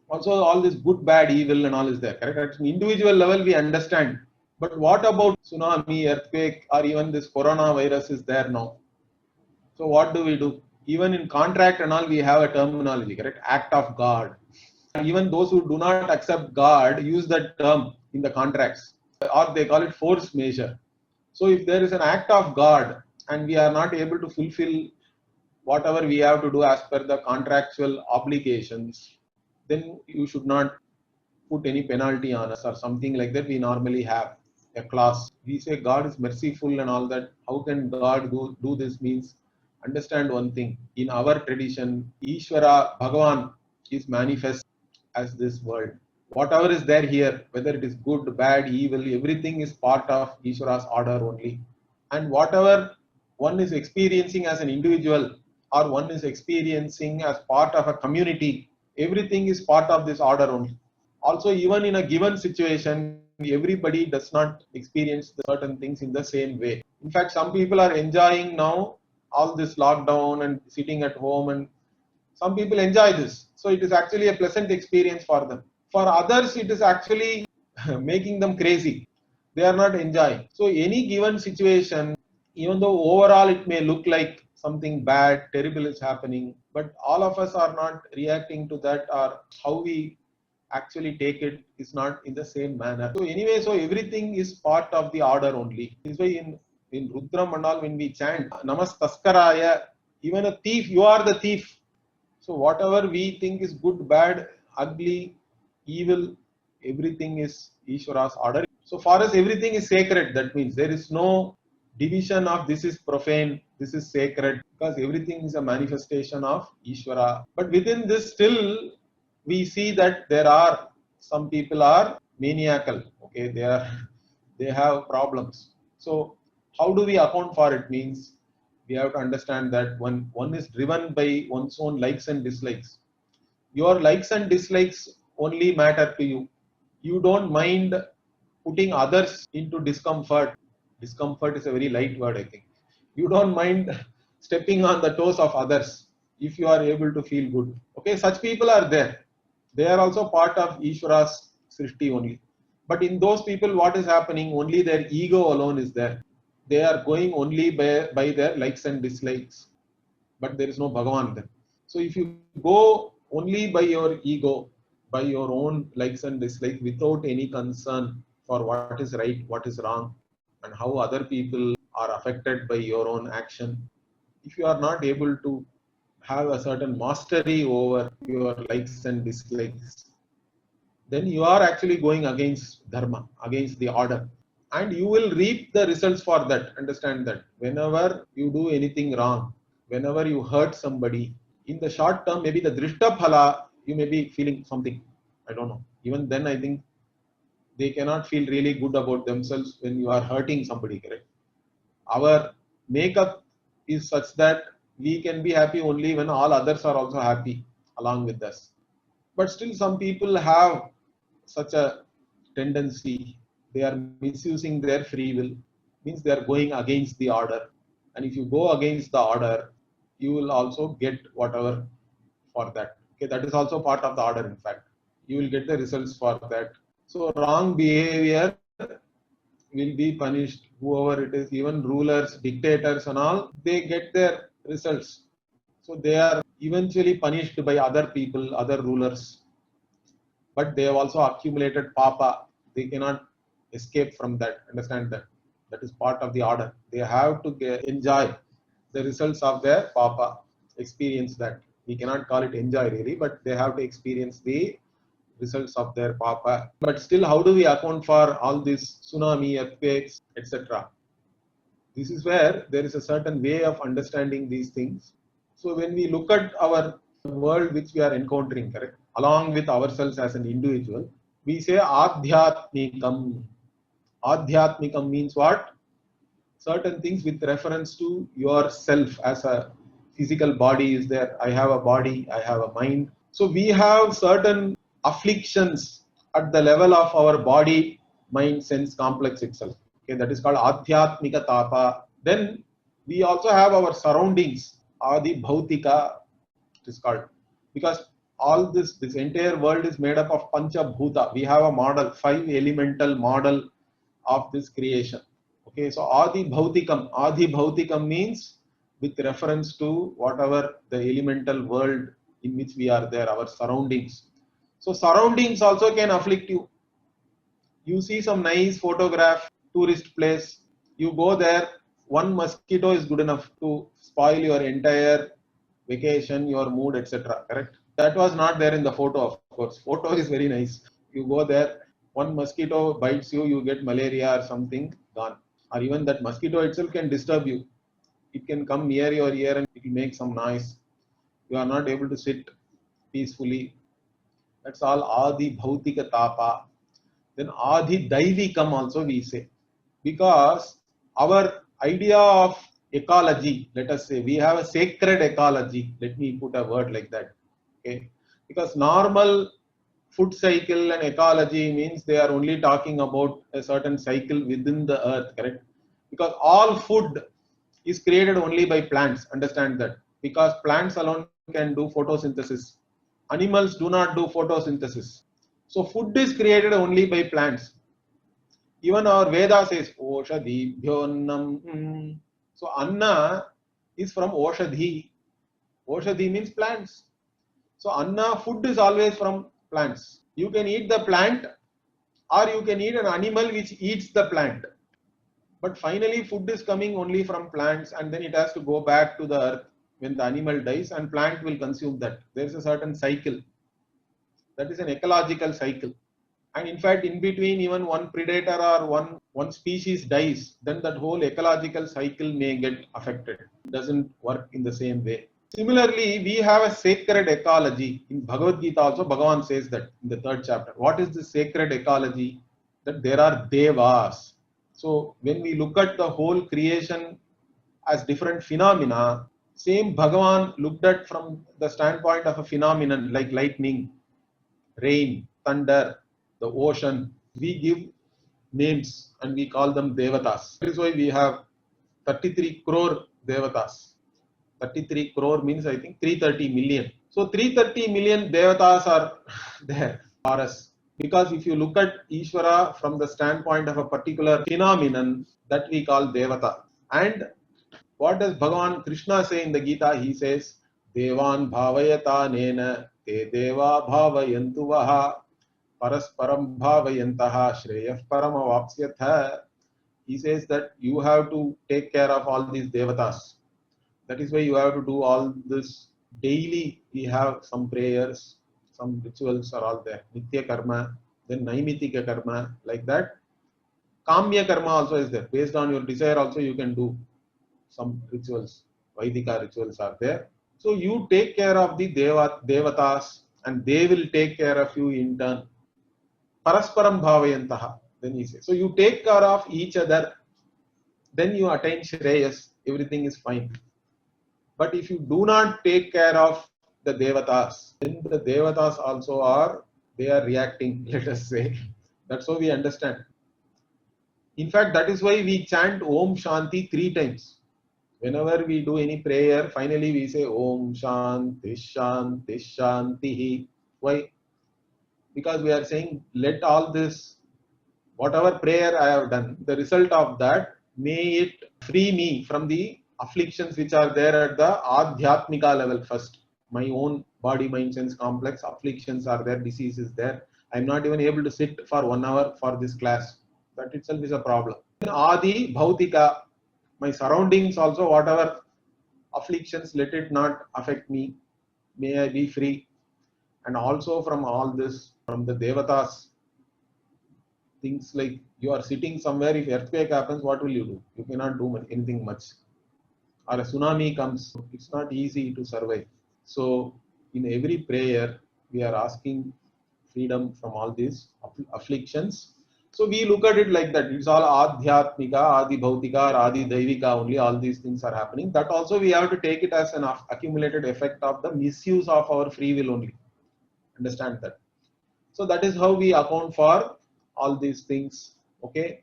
Also, all this good, bad, evil and all is there, correct? At an individual level, we understand. But what about tsunami, earthquake, or even this coronavirus is there now? So what do we do? Even in contract and all, we have a terminology, correct? Act of God. Even those who do not accept God use that term in the contracts, or they call it force majeure. So if there is an act of God and we are not able to fulfill whatever we have to do as per the contractual obligations, then you should not put any penalty on us or something like that. We normally have a clause. We say God is merciful and all that. How can God do this? Means understand one thing. In our tradition, Ishvara, Bhagavan is manifest as this world. Whatever is there here, whether it is good, bad, evil, everything is part of Ishvara's order only. And whatever one is experiencing as an individual or one is experiencing as part of a community, everything is part of this order only. Also, even in a given situation, everybody does not experience the certain things in the same way. In fact, some people are enjoying now all this lockdown and sitting at home, and some people enjoy this. So it is actually a pleasant experience for them. For others, it is actually making them crazy. They are not enjoying. So any given situation, even though overall it may look like something bad, terrible is happening, but all of us are not reacting to that, or how we actually take it is not in the same manner. So anyway, so everything is part of the order only. This way in Rudram and all, when we chant Namastaskaraya, even a thief, you are the thief. So whatever we think is good, bad, ugly, evil, everything is Ishvara's order. So for us, everything is sacred. That means there is no division of this is profane, this is sacred, because everything is a manifestation of Ishvara. But within this, still we see that there are some people are maniacal. Okay, they have problems. So how do we account for it? Means we have to understand that one is driven by one's own likes and dislikes. Your likes and dislikes only matter to you. You don't mind putting others into discomfort. Discomfort is a very light word, I think. You don't mind stepping on the toes of others if you are able to feel good. Okay, such people are there. They are also part of Ishvara's srishti only. But in those people, what is happening? Only their ego alone is there. They are going only by their likes and dislikes, but there is no Bhagavan there. So if you go only by your ego, by your own likes and dislikes, without any concern for what is right, what is wrong, and how other people are affected by your own action, if you are not able to have a certain mastery over your likes and dislikes, then you are actually going against dharma, against the order. And you will reap the results for that. Understand that whenever you do anything wrong, whenever you hurt somebody, in the short term, maybe the drishta phala, you may be feeling something. I don't know. Even then, I think they cannot feel really good about themselves when you are hurting somebody, correct? Our makeup is such that we can be happy only when all others are also happy along with us. But still, some people have such a tendency. They are misusing their free will, means they are going against the order. And if you go against the order, you will also get whatever for that. Okay, that is also part of the order, in fact. You will get the results for that. So wrong behavior will be punished. Whoever it is, even rulers, dictators and all, they get their results. So they are eventually punished by other people, other rulers. But they have also accumulated papa. They cannot escape from that. Understand that. That is part of the order. They have to enjoy the results of their papa, experience that. We cannot call it enjoy really, but they have to experience the results of their papa. But still, how do we account for all these tsunami, earthquakes, etc.? This is where there is a certain way of understanding these things. So when we look at our world which we are encountering, correct, along with ourselves as an individual, we say adhyatmikam. Adhyatmikam means what? Certain things with reference to yourself as a physical body is there. I have a body, I have a mind. So we have certain afflictions at the level of our body, mind, sense complex itself. Okay, that is called adhyatmika tapa. Then we also have our surroundings, adi bhautika, it is called. Because all this entire world is made up of Pancha Bhuta. We have a model, 5 elemental model of this creation. Okay, so Adi Bhautikam means with reference to whatever the elemental world in which we are there, our surroundings. So surroundings also can afflict you. You see some nice photograph, tourist place, you go there, one mosquito is good enough to spoil your entire vacation, your mood, etc. Correct? That was not there in the photo, of course. Photo is very nice. You go there, one mosquito bites you, you get malaria or something, gone. Or even that mosquito itself can disturb you. It can come near your ear and it will make some noise. You are not able to sit peacefully. That's all Adi Bhautika Tapa. Then Adi Daivikam also we say. Because our idea of ecology, let us say, we have a sacred ecology. Let me put a word like that. Okay. Because normal food cycle and ecology means they are only talking about a certain cycle within the earth, correct? Because all food is created only by plants, understand that. Because plants alone can do photosynthesis. Animals do not do photosynthesis. So food is created only by plants. Even our Veda says, Oshadibhyonnam. So Anna is from Oshadhi. Oshadhi means plants. So Anna, food is always from plants. You can eat the plant or you can eat an animal which eats the plant. But finally food is coming only from plants and then it has to go back to the earth when the animal dies and plant will consume that. There is a certain cycle. That is an ecological cycle. And in fact, in between even one predator or one species dies, then that whole ecological cycle may get affected. It doesn't work in the same way. Similarly, we have a sacred ecology. In Bhagavad Gita also, Bhagavan says that in the 3rd chapter. What is the sacred ecology? That there are devas. So when we look at the whole creation as different phenomena, same Bhagavan looked at from the standpoint of a phenomenon like lightning, rain, thunder, the ocean. We give names and we call them devatas. That is why we have 33 crore devatas. 33 crore means I think 330 million. So 330 million devatas are there for us. Because if you look at Ishvara from the standpoint of a particular phenomenon, that we call devata. And what does Bhagavan Krishna say in the Gita? He says, Devan bhavayata nena te deva bhavayantu vaha parasparam bhavayantaha shreyah paramavapsyatha. He says that you have to take care of all these devatas. That is why you have to do all this daily. We have some prayers, some rituals are all there. Nitya karma, then Naimitika karma, like that. Kamya karma also is there. Based on your desire also you can do some rituals. Vaidika rituals are there. So you take care of the devatas and they will take care of you in turn. Parasparam bhavayantaha. Then he says. So you take care of each other, then you attain Shreyas, everything is fine. But if you do not take care of the devatas, then the devatas also they are reacting, let us say. That's how we understand. In fact, that is why we chant Om Shanti 3 times. Whenever we do any prayer, finally we say Om Shanti Shanti Shanti. Why? Because we are saying, let all this, whatever prayer I have done, the result of that, may it free me from the afflictions which are there at the Adhyatmika level first. My own body, mind, sense complex, afflictions are there, disease is there. I am not even able to sit for 1 hour for this class. That itself is a problem. In Adi Bhautika, my surroundings also, whatever afflictions, let it not affect me. May I be free. And also from all this, from the devatas, things like you are sitting somewhere, if earthquake happens, what will you do? You cannot do anything much. Or a tsunami comes, it's not easy to survive. So in every prayer, we are asking freedom from all these afflictions. So we look at it like that. It's all Adhyatmika, Adi Bhautika, or Adi Daivika only. All these things are happening. That also we have to take it as an accumulated effect of the misuse of our free will only. Understand that. So that is how we account for all these things. Okay.